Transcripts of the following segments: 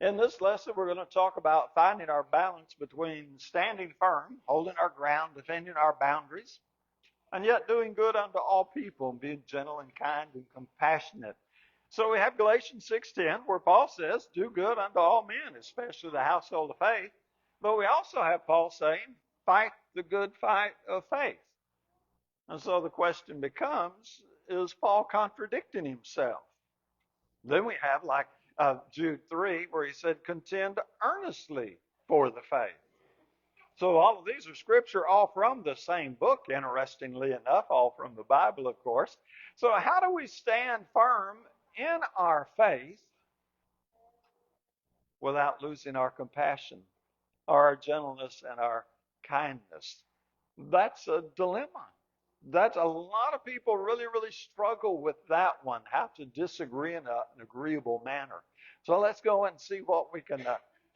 In this lesson, we're going to talk about finding our balance between standing firm, holding our ground, defending our boundaries, and yet doing good unto all people, and being gentle and kind and compassionate. So we have Galatians 6:10, where Paul says, do good unto all men, especially the household of faith. But we also have Paul saying, fight the good fight of faith. And so the question becomes, is Paul contradicting himself? Then we have Jude 3, where he said, contend earnestly for the faith. So all of these are scripture, all from the same book, interestingly enough, all from the Bible, of course. So how do we stand firm in our faith without losing our compassion, or our gentleness and our kindness? That's a dilemma. That's a lot of people really, really struggle with that one, how to disagree in an agreeable manner. So let's go and see what we can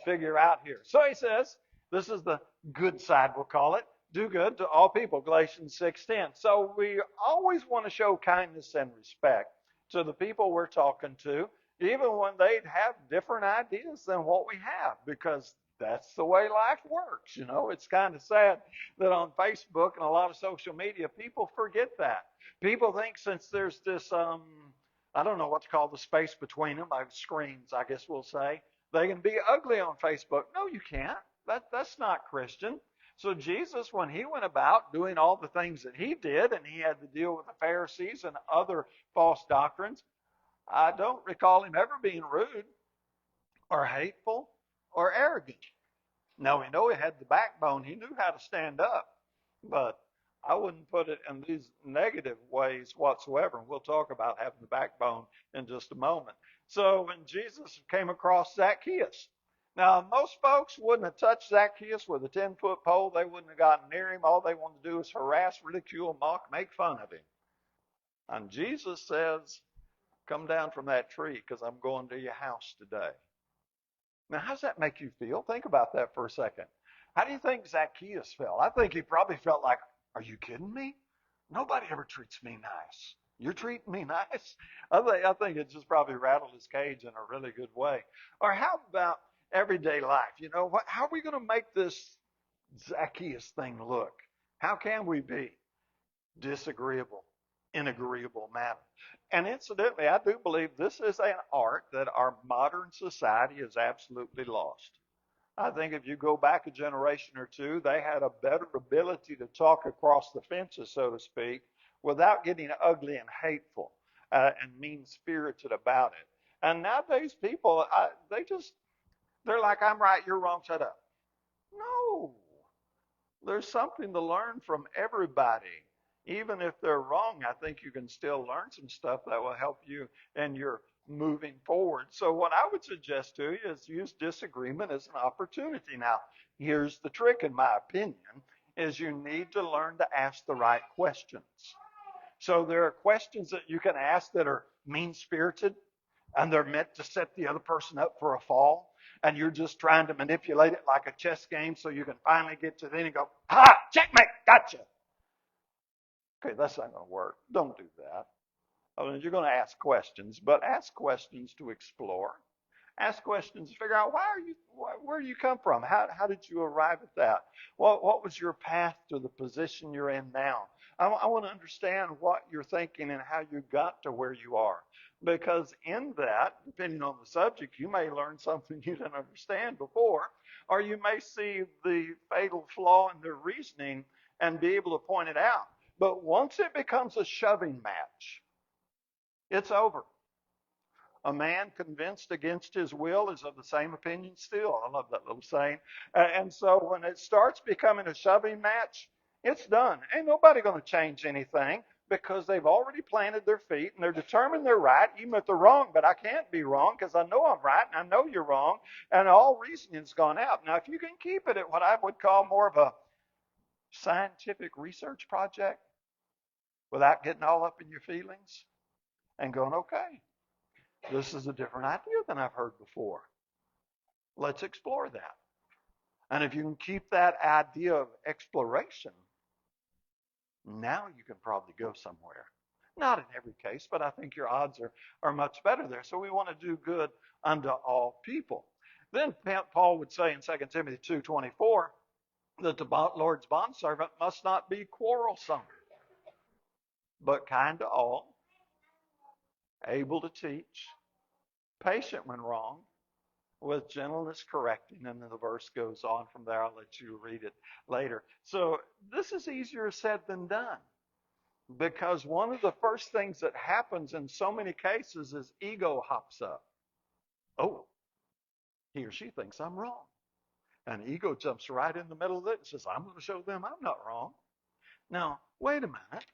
figure out here. So he says, this is the good side, we'll call it. Do good to all people, Galatians 6:10. So we always want to show kindness and respect to the people we're talking to, even when they have different ideas than what we have, because that's the way life works. You know, it's kind of sad that on Facebook and a lot of social media, people forget that. People think since there's this, I don't know what to call the space between them, screens, I guess we'll say, they can be ugly on Facebook. No, you can't. That's not Christian. So Jesus, when he went about doing all the things that he did, and he had to deal with the Pharisees and other false doctrines, I don't recall him ever being rude or hateful or arrogant. Now, we know he had the backbone. He knew how to stand up, but I wouldn't put it in these negative ways whatsoever. And we'll talk about having the backbone in just a moment. So when Jesus came across Zacchaeus, now most folks wouldn't have touched Zacchaeus with a 10-foot pole. They wouldn't have gotten near him. All they wanted to do is harass, ridicule, mock, make fun of him. And Jesus says, come down from that tree because I'm going to your house today. Now, how does that make you feel? Think about that for a second. How do you think Zacchaeus felt? I think he probably felt like, are you kidding me? Nobody ever treats me nice. You're treating me nice? I think it just probably rattled his cage in a really good way. Or how about everyday life? You know, how are we going to make this Zacchaeus thing look? How can we be disagreeable in agreeable manner? And incidentally, I do believe this is an art that our modern society has absolutely lost. I think if you go back a generation or two, they had a better ability to talk across the fences, so to speak, without getting ugly and hateful and mean-spirited about it. And nowadays, people, they're like, I'm right, you're wrong, shut up. No, there's something to learn from everybody. Even if they're wrong, I think you can still learn some stuff that will help you in your moving forward. So what I would suggest to you is use disagreement as an opportunity. Now, here's the trick, in my opinion, is you need to learn to ask the right questions. So there are questions that you can ask that are mean-spirited, and they're meant to set the other person up for a fall, and you're just trying to manipulate it like a chess game so you can finally get to the end and go, ha, checkmate, gotcha. Okay, that's not going to work. Don't do that. I mean, you're going to ask questions, but ask questions to explore. Ask questions to figure out where you come from? How did you arrive at that? What was your path to the position you're in now? I want to understand what you're thinking and how you got to where you are. Because in that, depending on the subject, you may learn something you didn't understand before, or you may see the fatal flaw in their reasoning and be able to point it out. But once it becomes a shoving match, it's over. A man convinced against his will is of the same opinion still. I love that little saying. And so when it starts becoming a shoving match, it's done. Ain't nobody going to change anything because they've already planted their feet and they're determined they're right, even if they're wrong. But I can't be wrong because I know I'm right and I know you're wrong. And all reasoning's gone out. Now, if you can keep it at what I would call more of a scientific research project without getting all up in your feelings and going, okay, this is a different idea than I've heard before. Let's explore that. And if you can keep that idea of exploration, now you can probably go somewhere. Not in every case, but I think your odds are much better there. So we want to do good unto all people. Then Paul would say in 2 Timothy 2:24 that the Lord's bondservant must not be quarrelsome, but kind to all, able to teach, patient when wrong, with gentleness correcting. And then the verse goes on from there. I'll let you read it later. So this is easier said than done, because one of the first things that happens in so many cases is ego hops up. Oh, he or she thinks I'm wrong. And ego jumps right in the middle of it and says, I'm going to show them I'm not wrong. Now, wait a minute.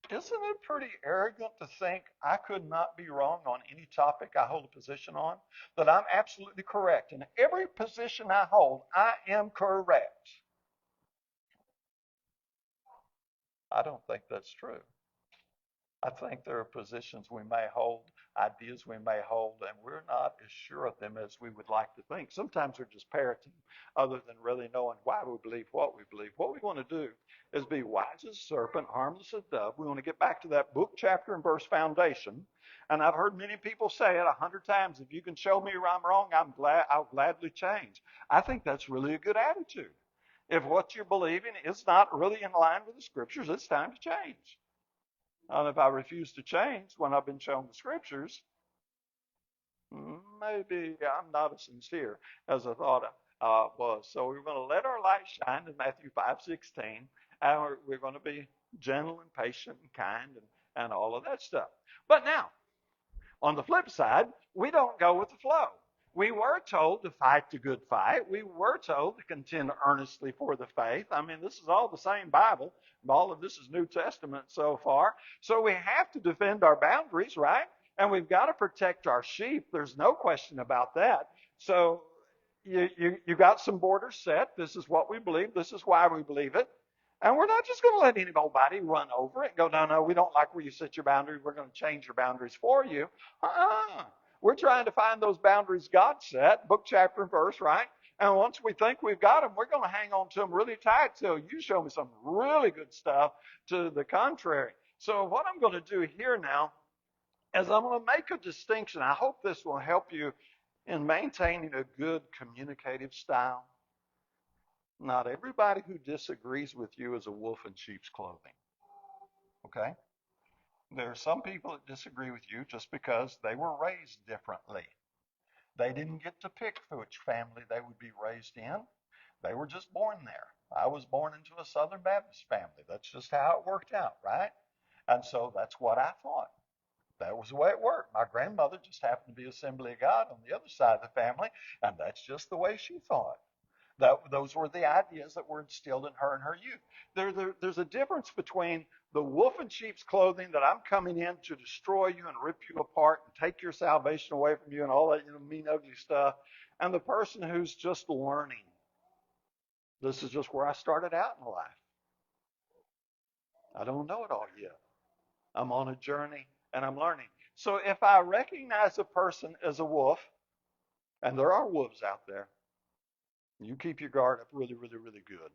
Isn't it pretty arrogant to think I could not be wrong on any topic I hold a position on? That I'm absolutely correct. In every position I hold, I am correct. I don't think that's true. I think there are positions we may hold, ideas we may hold, and we're not as sure of them as we would like to think. Sometimes we're just parroting other than really knowing why we believe what we believe. What we want to do is be wise as a serpent, harmless as a dove. We want to get back to that book, chapter, and verse foundation. And I've heard many people say it 100 times, if you can show me where I'm wrong, I'll gladly change. I think that's really a good attitude. If what you're believing is not really in line with the scriptures, it's time to change. And if I refuse to change when I've been shown the scriptures, maybe I'm not as sincere as I thought I was. So we're going to let our light shine in Matthew 5:16, and we're going to be gentle and patient and kind and all of that stuff. But now, on the flip side, we don't go with the flow. We were told to fight the good fight. We were told to contend earnestly for the faith. I mean, this is all the same Bible. All of this is New Testament so far. So we have to defend our boundaries, right? And we've got to protect our sheep. There's no question about that. So you got some borders set. This is what we believe. This is why we believe it. And we're not just going to let anybody run over it and go, no, we don't like where you set your boundaries. We're going to change your boundaries for you. We're trying to find those boundaries God set, book, chapter, and verse, right? And once we think we've got them, we're going to hang on to them really tight till you show me some really good stuff to the contrary. So what I'm going to do here now is I'm going to make a distinction. I hope this will help you in maintaining a good communicative style. Not everybody who disagrees with you is a wolf in sheep's clothing. Okay? There are some people that disagree with you just because they were raised differently. They didn't get to pick which family they would be raised in. They were just born there. I was born into a Southern Baptist family. That's just how it worked out, right? And so that's what I thought. That was the way it worked. My grandmother just happened to be Assembly of God on the other side of the family, and that's just the way she thought. Those were the ideas that were instilled in her and her youth. There's a difference between the wolf in sheep's clothing that I'm coming in to destroy you and rip you apart and take your salvation away from you and all that mean, ugly stuff, and the person who's just learning. This is just where I started out in life. I don't know it all yet. I'm on a journey and I'm learning. So if I recognize a person as a wolf, and there are wolves out there, you keep your guard up really, really, really good.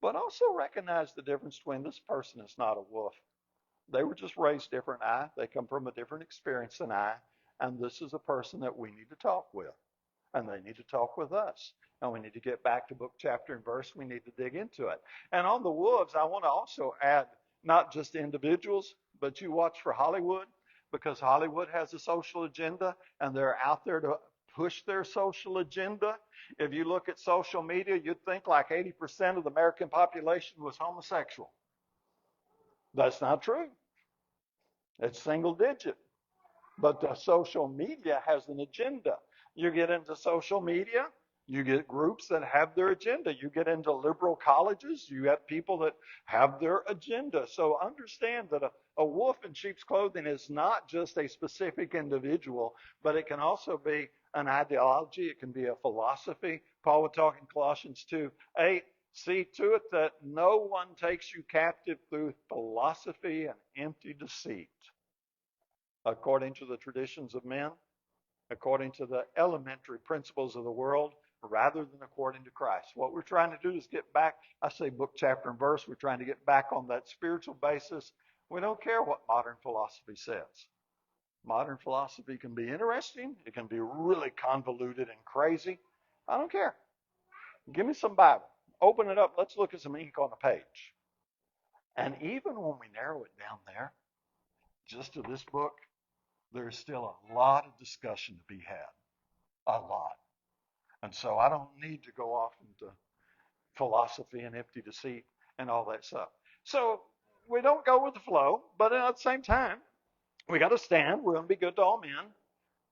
But also recognize the difference between this person is not a wolf. They were just raised different than I. They come from a different experience than I. And this is a person that we need to talk with. And they need to talk with us. And we need to get back to book, chapter, and verse. We need to dig into it. And on the wolves, I want to also add not just individuals, but you watch for Hollywood, because Hollywood has a social agenda and they're out there to push their social agenda. If you look at social media, you'd think like 80% of the American population was homosexual. That's not true. It's single digit. But the social media has an agenda. You get into social media, you get groups that have their agenda. You get into liberal colleges, you have people that have their agenda. So understand that a wolf in sheep's clothing is not just a specific individual, but it can also be an ideology. It can be a philosophy. Paul would talk in Colossians 2:8, see to it that no one takes you captive through philosophy and empty deceit, according to the traditions of men, according to the elementary principles of the world, rather than according to Christ. What we're trying to do is get back, I say book, chapter, and verse, we're trying to get back on that spiritual basis. We don't care what modern philosophy says. Modern philosophy can be interesting. It can be really convoluted and crazy. I don't care. Give me some Bible. Open it up. Let's look at some ink on the page. And even when we narrow it down there, just to this book, there's still a lot of discussion to be had. A lot. And so I don't need to go off into philosophy and empty deceit and all that stuff. So we don't go with the flow, but at the same time, we got to stand. We're going to be good to all men,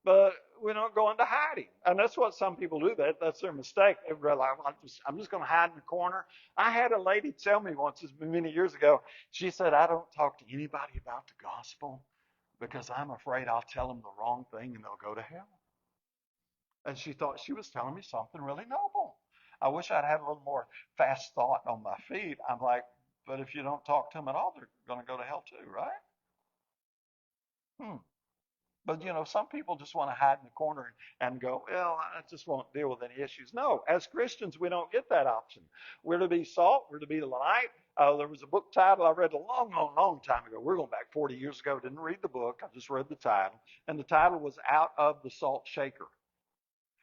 but we don't go into hiding. And that's what some people do. That's their mistake. They realize, well, I'm just going to hide in the corner. I had a lady tell me once, many years ago, she said, I don't talk to anybody about the gospel because I'm afraid I'll tell them the wrong thing and they'll go to hell. And she thought she was telling me something really noble. I wish I'd had a little more fast thought on my feet. I'm like, but if you don't talk to them at all, they're going to go to hell too, right? Hmm. But some people just want to hide in the corner and go, well, I just won't deal with any issues. No, as Christians, we don't get that option. We're to be salt. We're to be light. There was a book title I read a long, long, long time ago. We're going back 40 years ago. Didn't read the book. I just read the title. And the title was Out of the Salt Shaker.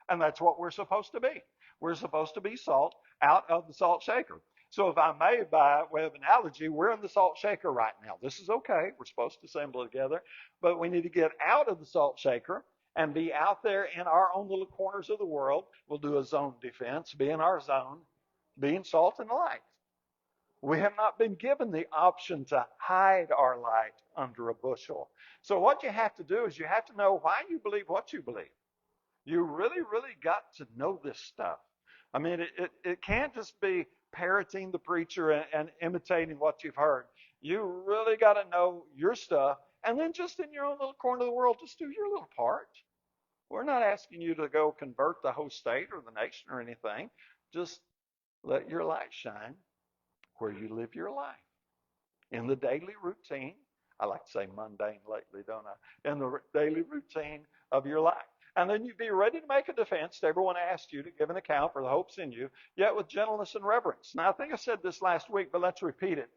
And that's what we're supposed to be. We're supposed to be salt out of the salt shaker. So if I may, by way of analogy, we're in the salt shaker right now. This is okay. We're supposed to assemble together. But we need to get out of the salt shaker and be out there in our own little corners of the world. We'll do a zone defense, be in our zone, being salt and light. We have not been given the option to hide our light under a bushel. So what you have to do is you have to know why you believe what you believe. You really, really got to know this stuff. I mean, it can't just be parroting the preacher and imitating what you've heard. You really got to know your stuff. And then just in your own little corner of the world, just do your little part. We're not asking you to go convert the whole state or the nation or anything. Just let your light shine where you live your life. In the daily routine, I like to say mundane lately, don't I? In the daily routine of your life. And then you'd be ready to make a defense to everyone asked you to give an account for the hopes in you, yet with gentleness and reverence. Now, I think I said this last week, but let's repeat it.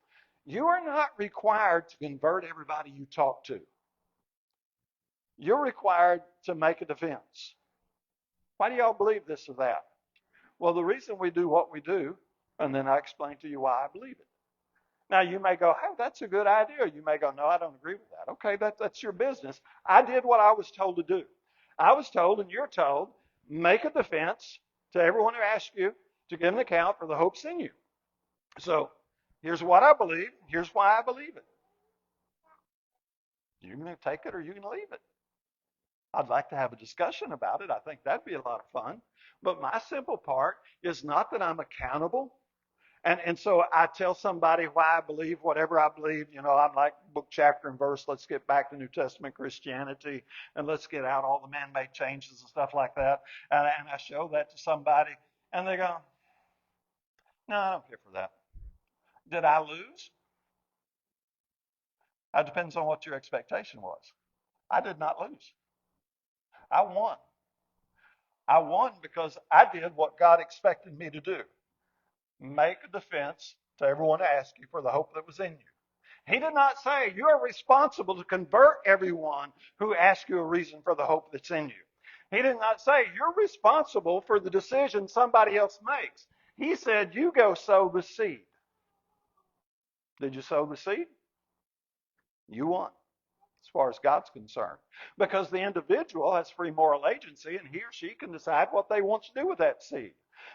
You are not required to convert everybody you talk to. You're required to make a defense. Why do y'all believe this or that? Well, the reason we do what we do, and then I explain to you why I believe it. Now, you may go, hey, that's a good idea. You may go, no, I don't agree with that. Okay, that's your business. I did what I was told to do. I was told, and you're told, make a defense to everyone who asks you to give an account for the hopes in you. So here's what I believe. Here's why I believe it. You can take it or you can leave it. I'd like to have a discussion about it. I think that'd be a lot of fun. But my simple part is not that I'm accountable. And so I tell somebody why I believe whatever I believe. I'm like book, chapter, and verse. Let's get back to New Testament Christianity, and let's get out all the man-made changes and stuff like that. And I show that to somebody, and they go, no, I don't care for that. Did I lose? That depends on what your expectation was. I did not lose. I won. I won because I did what God expected me to do. Make a defense to everyone who asked you for the hope that was in you. He did not say you are responsible to convert everyone who asks you a reason for the hope that's in you. He did not say you're responsible for the decision somebody else makes. He said you go sow the seed. Did you sow the seed? You won, as far as God's concerned. Because the individual has free moral agency, and he or she can decide what they want to do with that seed.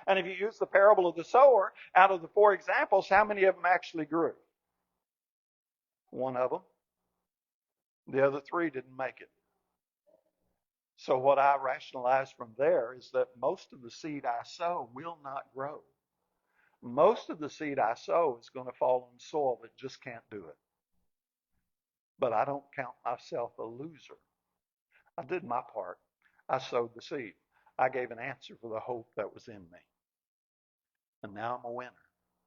And if you use the parable of the sower, out of the 4 examples, how many of them actually grew? One of them. The other 3 didn't make it. So what I rationalize from there is that most of the seed I sow will not grow. Most of the seed I sow is going to fall on soil that just can't do it. But I don't count myself a loser. I did my part. I sowed the seed. I gave an answer for the hope that was in me. And now I'm a winner.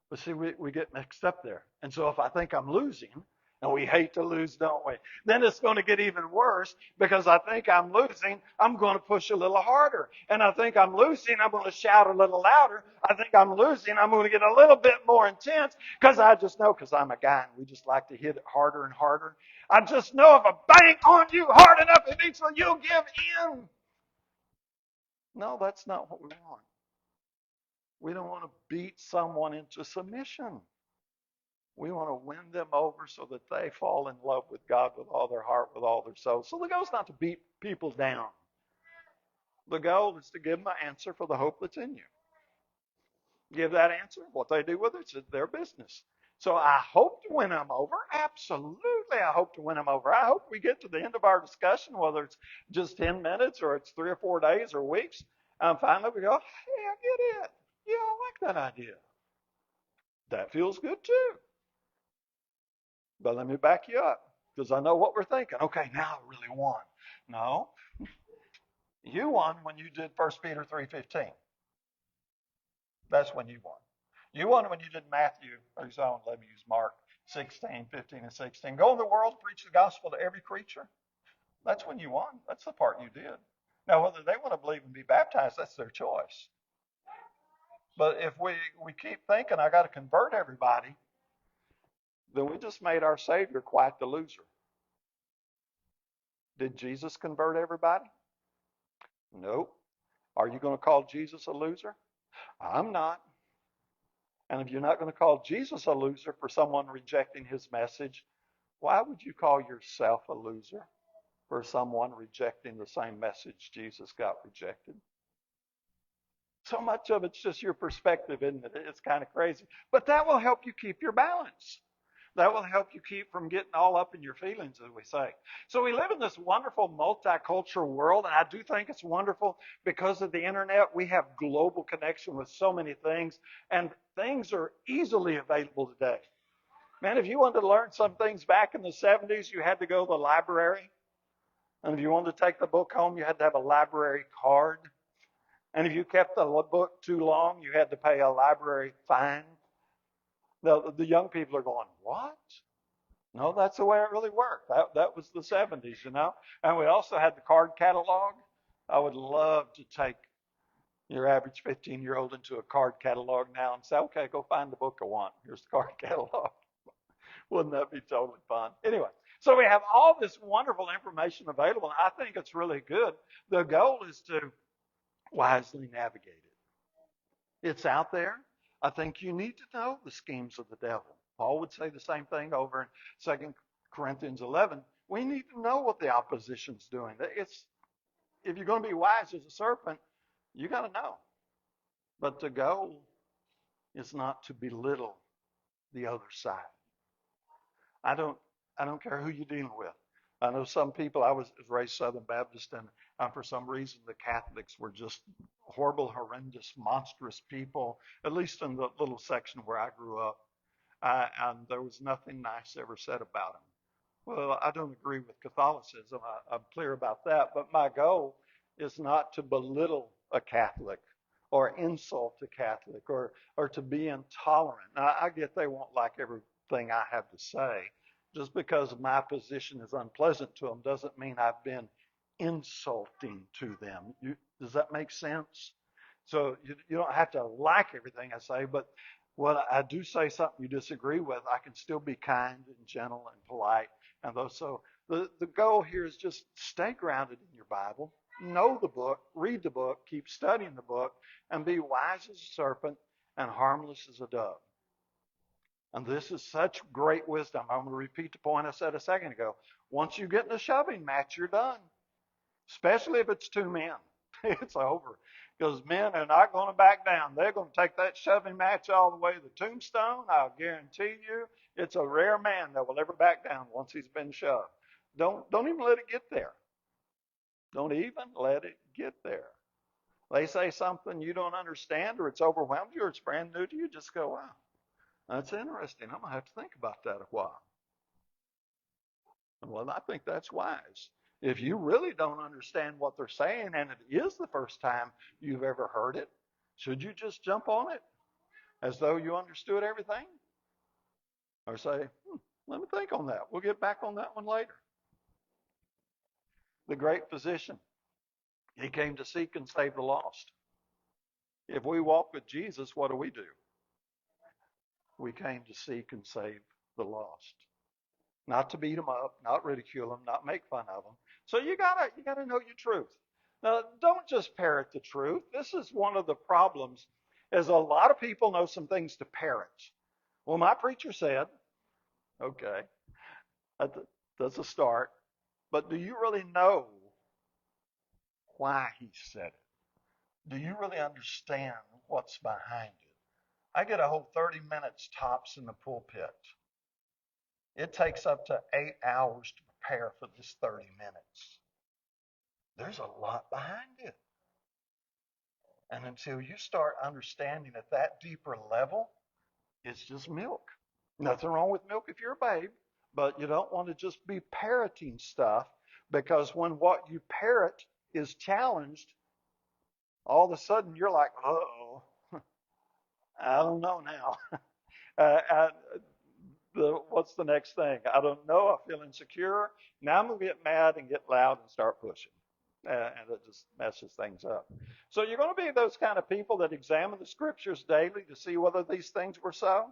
But see, we get mixed up there. And so if I think I'm losing, and we hate to lose, don't we? Then it's going to get even worse because I think I'm losing. I'm going to push a little harder. And I think I'm losing. I'm going to shout a little louder. I think I'm losing. I'm going to get a little bit more intense because I just know because I'm a guy and we just like to hit it harder and harder. I just know if I bang on you hard enough, eventually you'll give in. No, that's not what we want. We don't want to beat someone into submission. We want to win them over so that they fall in love with God with all their heart, with all their soul. So the goal is not to beat people down. The goal is to give them an answer for the hope that's in you. Give that answer. What they do with it's their business. So I hope to win them over. Absolutely, I hope to win them over. I hope we get to the end of our discussion, whether it's just 10 minutes or it's 3 or 4 days or weeks, and finally we go, hey, I get it. Yeah, I like that idea. That feels good too. But let me back you up because I know what we're thinking. Okay, now I really won. No, you won when you did 1 Peter 3:15. That's when you won. You won when you did Matthew, or so let me use Mark 16, 15, and 16. Go in the world, preach the gospel to every creature. That's when you won. That's the part you did. Now, whether they want to believe and be baptized, that's their choice. But if we keep thinking, I got to convert everybody, then we just made our Savior quite the loser. Did Jesus convert everybody? Nope. Are you going to call Jesus a loser? I'm not. And if you're not going to call Jesus a loser for someone rejecting his message, why would you call yourself a loser for someone rejecting the same message Jesus got rejected? So much of it's just your perspective, isn't it? It's kind of crazy. But that will help you keep your balance. That will help you keep from getting all up in your feelings, as we say. So we live in this wonderful multicultural world, and I do think it's wonderful because of the internet. We have global connection with so many things, and things are easily available today. Man, if you wanted to learn some things back in the 70s, you had to go to the library. And if you wanted to take the book home, you had to have a library card. And if you kept the book too long, you had to pay a library fine. The young people are going, what? No, that's the way it really worked. That was the 70s, you know. And we also had the card catalog. I would love to take your average 15-year-old into a card catalog now and say, okay, go find the book I want. Here's the card catalog. Wouldn't that be totally fun? Anyway, so we have all this wonderful information available. I think it's really good. The goal is to wisely navigate it. It's out there. I think you need to know the schemes of the devil. Paul would say the same thing over in 2 Corinthians 11. We need to know what the opposition's doing. If you're going to be wise as a serpent, you got to know. But the goal is not to belittle the other side. I don't care who you're dealing with. I know some people, I was raised Southern Baptist, and for some reason the Catholics were just horrible, horrendous, monstrous people, at least in the little section where I grew up. And there was nothing nice ever said about them. Well, I don't agree with Catholicism. I'm clear about that. But my goal is not to belittle a Catholic or insult a Catholic or to be intolerant. Now, I get they won't like everything I have to say. Just because my position is unpleasant to them doesn't mean I've been insulting to them. Does that make sense? So you don't have to like everything I say, but when I do say something you disagree with, I can still be kind and gentle and polite. And those, so the goal here is just stay grounded in your Bible, know the book, read the book, keep studying the book, and be wise as a serpent and harmless as a dove. And this is such great wisdom. I'm going to repeat the point I said a second ago. Once you get in a shoving match, you're done. Especially if it's two men. It's over. Because men are not going to back down. They're going to take that shoving match all the way to the tombstone. I'll guarantee you it's a rare man that will ever back down once he's been shoved. Don't even let it get there. Don't even let it get there. They say something you don't understand or it's overwhelmed you or it's brand new to you, just go, wow, that's interesting. I'm going to have to think about that a while. Well, I think that's wise. If you really don't understand what they're saying and it is the first time you've ever heard it, should you just jump on it as though you understood everything? Or say, let me think on that. We'll get back on that one later. The great physician, he came to seek and save the lost. If we walk with Jesus, what do? We came to seek and save the lost. not to beat them up, not ridicule them, not make fun of them. So you gotta know your truth. Now, don't just parrot the truth. This is one of the problems, is a lot of people know some things to parrot. Well, my preacher said, okay, that's a start. But do you really know why he said it? Do you really understand what's behind it? I get a whole 30 minutes tops in the pulpit. It takes up to 8 hours to prepare for this 30 minutes. There's a lot behind it. And until you start understanding at that deeper level, it's just milk. Nothing wrong with milk if you're a babe, but you don't want to just be parroting stuff, because when what you parrot is challenged, all of a sudden you're like, oh, I don't know now. uh, what's the next thing? I don't know. I feel insecure. Now I'm going to get mad and get loud and start pushing. And it just messes things up. So you're going to be those kind of people that examine the scriptures daily to see whether these things were so.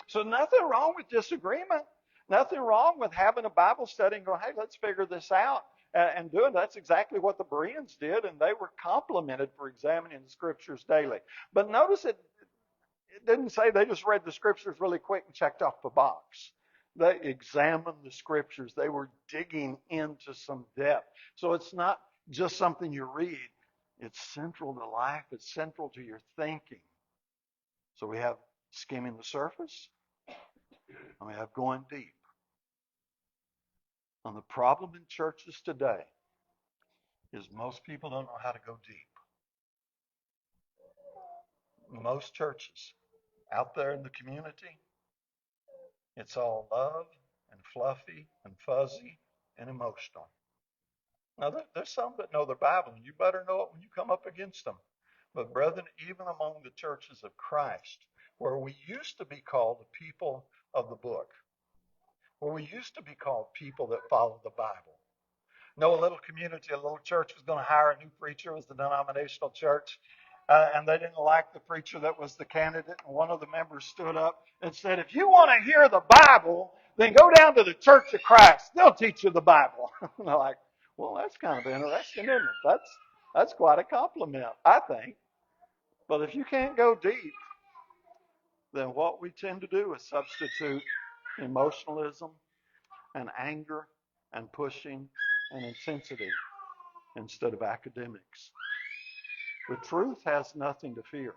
So nothing wrong with disagreement. Nothing wrong with having a Bible study and going, hey, let's figure this out. And doing that's exactly what the Bereans did, and they were complimented for examining the scriptures daily. But notice it didn't say they just read the scriptures really quick and checked off the box. They examined the scriptures. They were digging into some depth. So it's not just something you read. It's central to life. It's central to your thinking. So we have skimming the surface, and we have going deep. And the problem in churches today is most people don't know how to go deep. Most churches out there in the community, it's all love and fluffy and fuzzy and emotional. Now, there's some that know their Bible, and you better know it when you come up against them. But brethren, even among the churches of Christ, where we used to be called the people of the book, where we used to be called people that follow the Bible. No, a little community, a little church was going to hire a new preacher. It was the denominational church. And they didn't like the preacher that was the candidate. And one of the members stood up and said, if you want to hear the Bible, then go down to the Church of Christ. They'll teach you the Bible. And they're like, well, that's kind of interesting, isn't it? That's quite a compliment, I think. But if you can't go deep, then what we tend to do is substitute emotionalism and anger and pushing and intensity instead of academics. The truth has nothing to fear.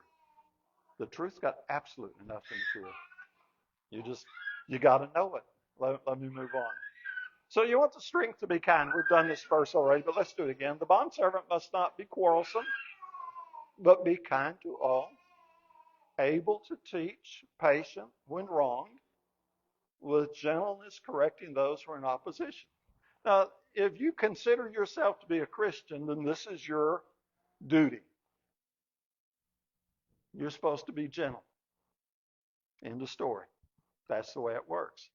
The truth's got absolutely nothing to fear. You got to know it. Let me move on. So you want the strength to be kind. We've done this verse already, but let's do it again. The bondservant must not be quarrelsome, but be kind to all, able to teach, patient when wronged, with gentleness correcting those who are in opposition. Now, if you consider yourself to be a Christian, then this is your duty. You're supposed to be gentle. End of story. That's the way it works.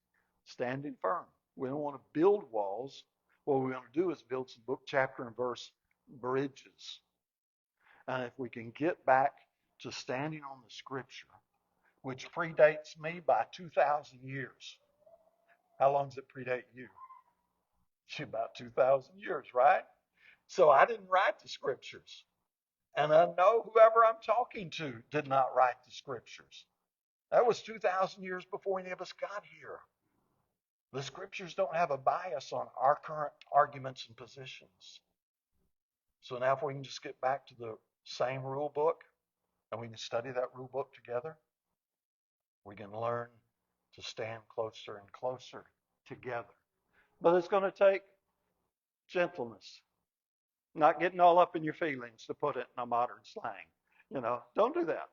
Standing firm. We don't want to build walls. What we want to do is build some book, chapter, and verse bridges. And if we can get back to standing on the scripture, which predates me by 2,000 years. How long does it predate you? About 2,000 years, right? So I didn't write the scriptures. And I know whoever I'm talking to did not write the scriptures. That was 2,000 years before any of us got here. The scriptures don't have a bias on our current arguments and positions. So now if we can just get back to the same rule book and we can study that rule book together, we can learn to stand closer and closer together. But it's going to take gentleness, not getting all up in your feelings, to put it in a modern slang. Don't do that.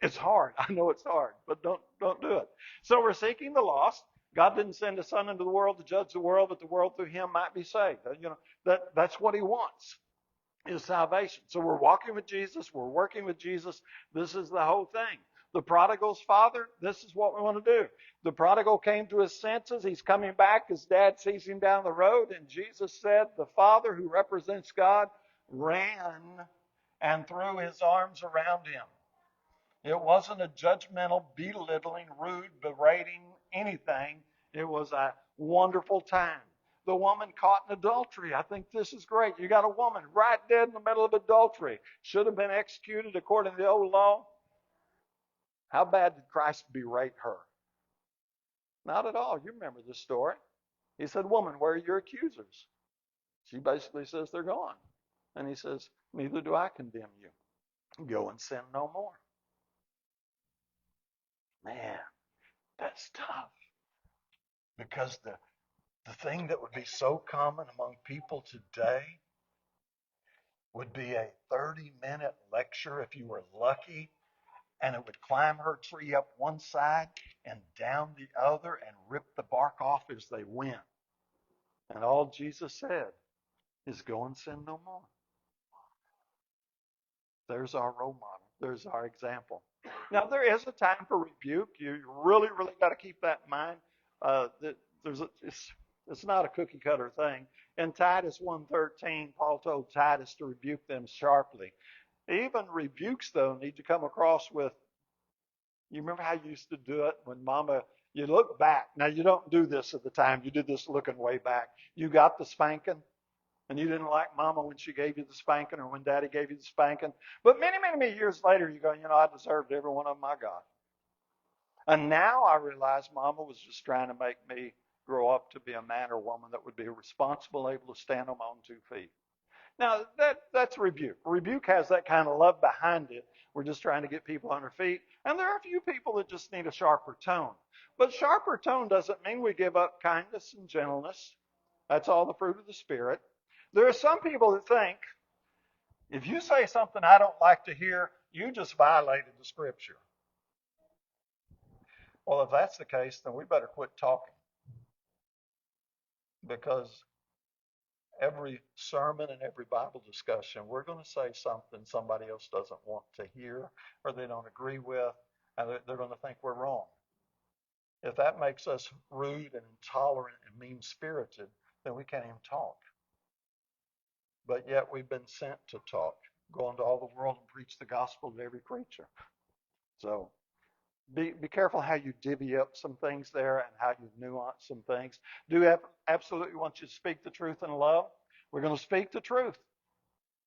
It's hard. I know it's hard, but don't do it. So we're seeking the lost. God didn't send His Son into the world to judge the world, but the world through Him might be saved. That's what He wants, is salvation. So we're walking with Jesus. We're working with Jesus. This is the whole thing. The prodigal's father, this is what we want to do. The prodigal came to his senses. He's coming back. His dad sees him down the road, and Jesus said, the Father, who represents God, ran and threw His arms around him. It wasn't a judgmental, belittling, rude, berating anything. It was a Wonderful time. The woman caught in adultery. I think this is great. You got a woman right dead in the middle of adultery. Should have been executed according to the old law. How bad did Christ berate her? Not at all. You remember the story. He said, "Woman, where are your accusers?" She basically says, "They're gone." And he says, "Neither do I condemn you. Go and sin no more." Man, that's tough. Because the thing that would be so common among people today would be a 30-minute lecture if you were lucky, and it would climb her tree up one side and down the other and rip the bark off as they went. And all Jesus said is, "Go and sin no more." There's our role model. There's our example. Now, there is a time for rebuke. You really, really got to keep that in mind. That it's not a cookie cutter thing. In Titus 1:13, Paul told Titus to rebuke them sharply. Even rebukes, though, need to come across with, you remember how you used to do it when mama, you look back. Now, you don't do this at the time. You did this looking way back. You got the spanking, and you didn't like mama when she gave you the spanking or when daddy gave you the spanking. But many, many, many years later, you go, I deserved every one of them I got. And now I realize mama was just trying to make me grow up to be a man or woman that would be responsible, able to stand on my own 2 feet. Now, that's rebuke. Rebuke has that kind of love behind it. We're just trying to get people on their feet. And there are a few people that just need a sharper tone. But sharper tone doesn't mean we give up kindness and gentleness. That's all the fruit of the Spirit. There are some people that think, if you say something I don't like to hear, you just violated the Scripture. Well, if that's the case, then we better quit talking. Because every sermon and every Bible discussion, we're going to say something somebody else doesn't want to hear or they don't agree with, and they're going to think we're wrong. If that makes us rude and intolerant and mean-spirited, then we can't even talk. But yet we've been sent to talk. Go into all the world and preach the gospel to every creature. So be careful how you divvy up some things there and how you nuance some things. Do absolutely want you to speak the truth in love. We're going to speak the truth,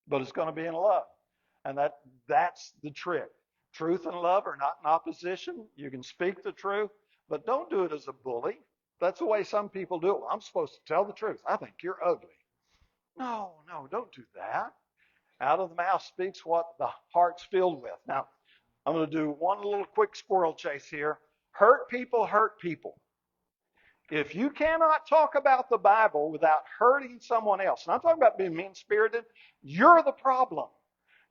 but it's going to be in love. And that's the trick. Truth and love are not in opposition. You can speak the truth, but don't do it as a bully. That's the way some people do it. Well, I'm supposed to tell the truth. I think you're ugly. No, don't do that. Out of the mouth speaks what the heart's filled with. Now, I'm going to do one little quick squirrel chase here. Hurt people hurt people. If you cannot talk about the Bible without hurting someone else, and I'm talking about being mean-spirited, you're the problem.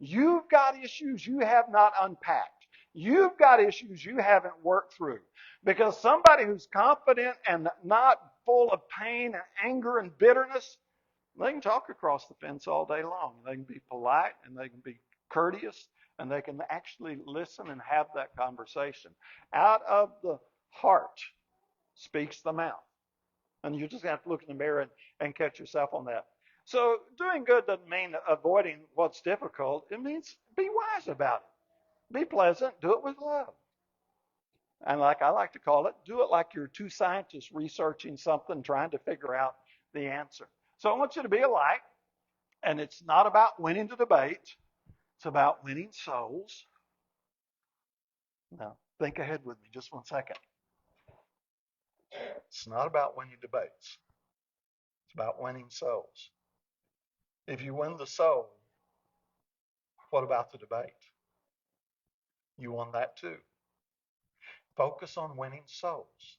You've got issues you have not unpacked. You've got issues you haven't worked through. Because somebody who's confident and not full of pain and anger and bitterness, they can talk across the fence all day long. They can be polite and they can be courteous and they can actually listen and have that conversation. Out of the heart speaks the mouth. And you just have to look in the mirror and catch yourself on that. So doing good doesn't mean avoiding what's difficult. It means be wise about it. Be pleasant. Do it with love. And like I like to call it, do it like you're two scientists researching something, trying to figure out the answer. So I want you to be alike. And it's not about winning the debate. It's about winning souls. Now, think ahead with me just 1 second. It's not about winning debates. It's about winning souls. If you win the soul, what about the debate? You won that too. Focus on winning souls.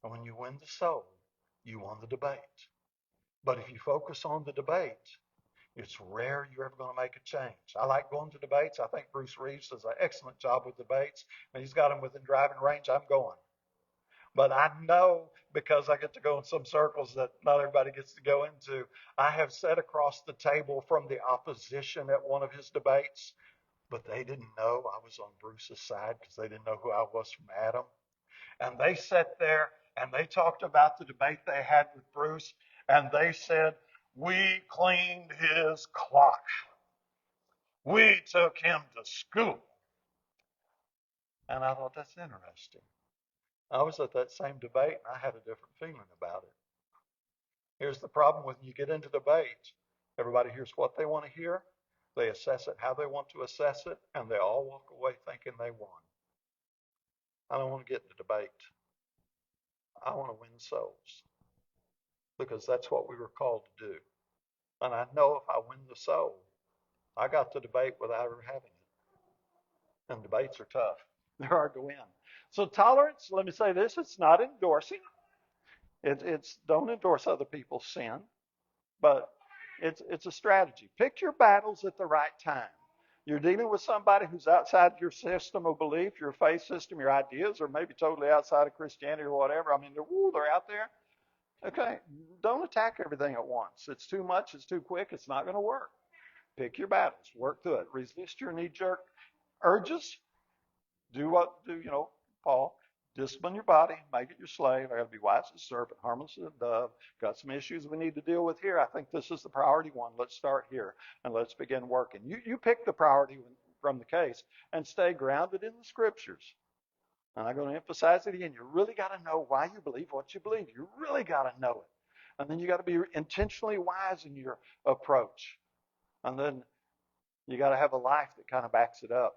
And when you win the soul, you won the debate. But if you focus on the debate, it's rare you're ever going to make a change. I like going to debates. I think Bruce Reeves does an excellent job with debates. And he's got them within driving range. I'm going. But I know, because I get to go in some circles that not everybody gets to go into, I have sat across the table from the opposition at one of his debates, but they didn't know I was on Bruce's side because they didn't know who I was from Adam. And they sat there and they talked about the debate they had with Bruce, and they said, "We cleaned his clock. We took him to school." And I thought, that's interesting. I was at that same debate and I had a different feeling about it. Here's the problem when you get into debates. Everybody hears what they want to hear. They assess it how they want to assess it, and they all walk away thinking they won. I don't want to get into debate. I want to win souls because that's what we were called to do. And I know if I win the soul, I got the debate without her having it. And debates are tough. They're hard to win. So tolerance, let me say this, it's not endorsing. It's don't endorse other people's sin, but it's a strategy. Pick your battles at the right time. You're dealing with somebody who's outside your system of belief, your faith system, your ideas, or maybe totally outside of Christianity or whatever. I mean, they're out there. Okay, don't attack everything at once. It's too much, it's too quick, it's not going to work. Pick your battles, work through it. Resist your knee-jerk urges. Do Paul, discipline your body, make it your slave. I got to be wise as a serpent, harmless as a dove. Got some issues we need to deal with here. I think this is the priority one. Let's start here and let's begin working. You pick the priority from the case and stay grounded in the scriptures. And I'm going to emphasize it again. You really got to know why you believe what you believe. You really got to know it. And then you got to be intentionally wise in your approach. And then you got to have a life that kind of backs it up.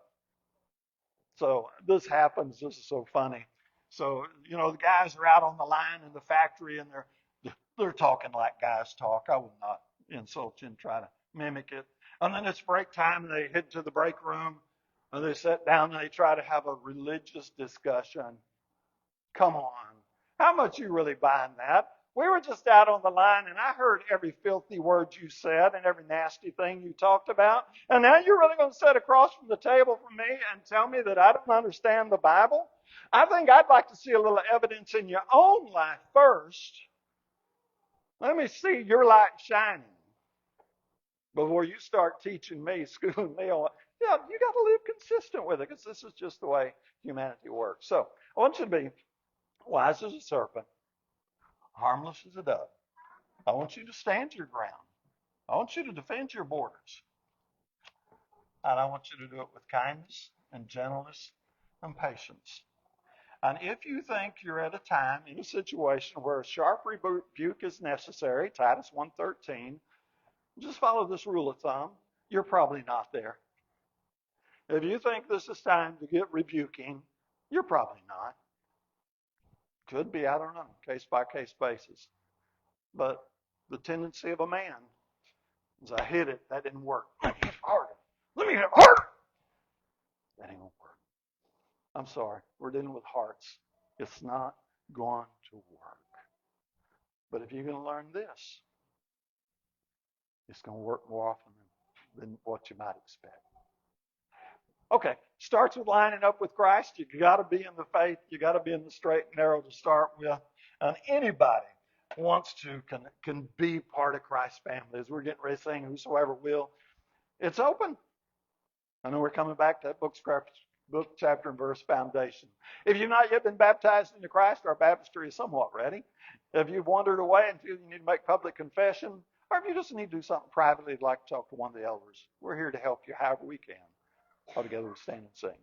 So this happens. This is so funny. So, the guys are out on the line in the factory and they're talking like guys talk. I will not insult you and try to mimic it. And then it's break time and they head to the break room and they sit down and they try to have a religious discussion. Come on. How much you really buying that? We were just out on the line and I heard every filthy word you said and every nasty thing you talked about. And now you're really going to sit across from the table from me and tell me that I don't understand the Bible? I think I'd like to see a little evidence in your own life first. Let me see your light shining before you start teaching me, schooling me on. You got to live consistent with it because this is just the way humanity works. So I want you to be wise as a serpent, harmless as a dove. I want you to stand your ground. I want you to defend your borders. And I want you to do it with kindness and gentleness and patience. And if you think you're at a time in a situation where a sharp rebuke is necessary, Titus 1:13, just follow this rule of thumb. You're probably not there. If you think this is time to get rebuking, you're probably not. Could be, I don't know, case by case basis. But the tendency of a man is I hit it, that didn't work. Let me hit harder. Let me hit harder. That ain't gonna work. I'm sorry, we're dealing with hearts. It's not going to work. But if you're going to learn this, it's going to work more often than what you might expect. Okay, starts with lining up with Christ. You got to be in the faith. You got to be in the straight and narrow to start with. And anybody wants to can be part of Christ's family. As we're getting ready to sing, whosoever will, it's open. I know we're coming back to that book, chapter, and verse foundation. If you've not yet been baptized into Christ, our baptistry is somewhat ready. If you've wandered away and feel you need to make public confession, or if you just need to do something privately, you'd like to talk to one of the elders, we're here to help you however we can. All together we stand and sing.